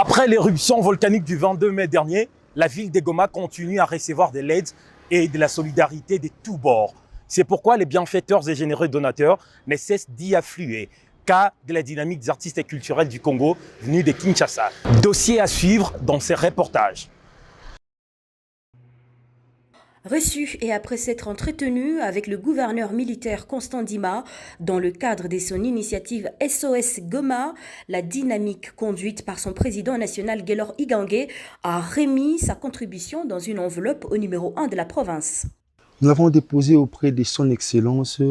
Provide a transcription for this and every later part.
Après l'éruption volcanique du 22 mai dernier, la ville de Goma continue à recevoir de l'aide et de la solidarité de tous bords. C'est pourquoi les bienfaiteurs et généreux donateurs ne cessent d'y affluer, cas de la dynamique des artistes culturels du Congo venus de Kinshasa. Dossier à suivre dans ces reportages. Reçu et après s'être entretenu avec le gouverneur militaire Constant Ndima dans le cadre de son initiative SOS Goma, la dynamique conduite par son président national Guélor Igangé a remis sa contribution dans une enveloppe au numéro 1 de la province. Nous l'avons déposé auprès de son Excellence,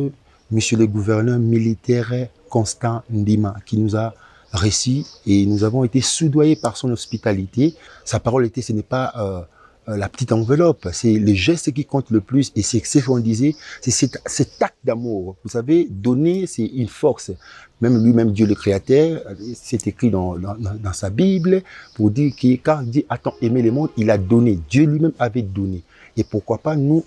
Monsieur le gouverneur militaire Constant Ndima, qui nous a reçus et nous avons été soudoyés par son hospitalité. Sa parole était, ce n'est pas la petite enveloppe, c'est le geste qui compte le plus et c'est ce qu'on disait, c'est cet acte d'amour. Vous savez, donner, c'est une force. Même lui-même, Dieu le Créateur, c'est écrit dans sa Bible pour dire que quand il dit « Attends, aimer le monde », il a donné. Dieu lui-même avait donné. Et pourquoi pas, nous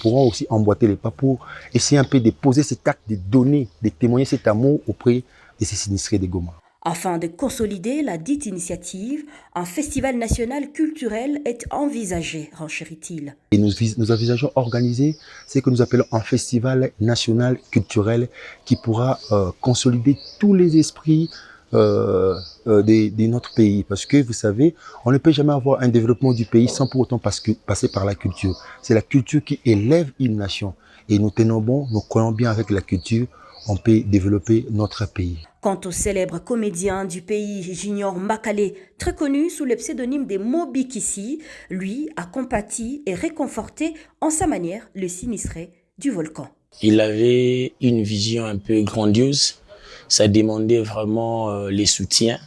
pourrons aussi emboîter les pas pour essayer un peu de poser cet acte de donner, de témoigner cet amour auprès de ces sinistrés de Goma. Afin de consolider la dite initiative, un festival national culturel est envisagé, renchérit-il. Et nous envisageons organiser ce que nous appelons un festival national culturel qui pourra consolider tous les esprits de notre pays. Parce que vous savez, on ne peut jamais avoir un développement du pays sans pour autant passer par la culture. C'est la culture qui élève une nation. Et nous tenons bon, nous croyons bien avec la culture, on peut développer notre pays. Quant au célèbre comédien du pays Junior Makale, très connu sous le pseudonyme des Mobikisi, lui a compati et réconforté en sa manière le sinistré du volcan. Il avait une vision un peu grandiose, ça demandait vraiment les soutiens.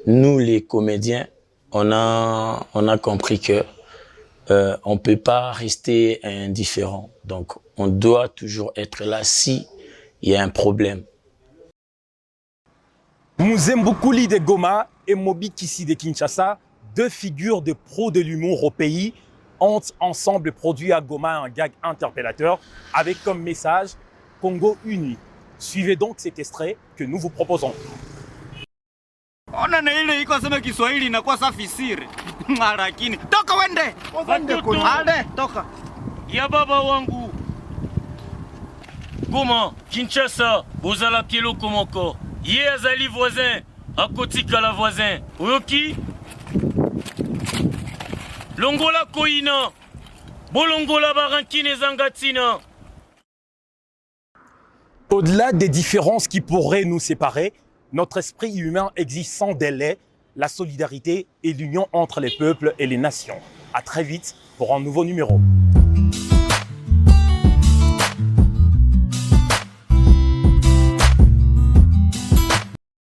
Nous les comédiens, on a compris que on peut pas rester indifférent, donc on doit toujours être là si il y a un problème. Muzembukuli de Goma et Mobikisi de Kinshasa, deux figures de pros de l'humour au pays, ont ensemble produit à Goma un gag interpellateur avec comme message Congo uni. Suivez donc cet extrait que nous vous proposons. Ona na ile iko sema Kiswahili inakuwa safi siri. Lakini toka wende. Ale toka. Ya baba wangu. Goma, Kinshasa, bozala kielo komoko. Ye azali voisin, akotika la voisin. Oyoki? Longola koina. Bolongola barankine zangatina. Au-delà des différences qui pourraient nous séparer, notre esprit humain exige sans délai la solidarité et l'union entre les peuples et les nations. À très vite pour un nouveau numéro.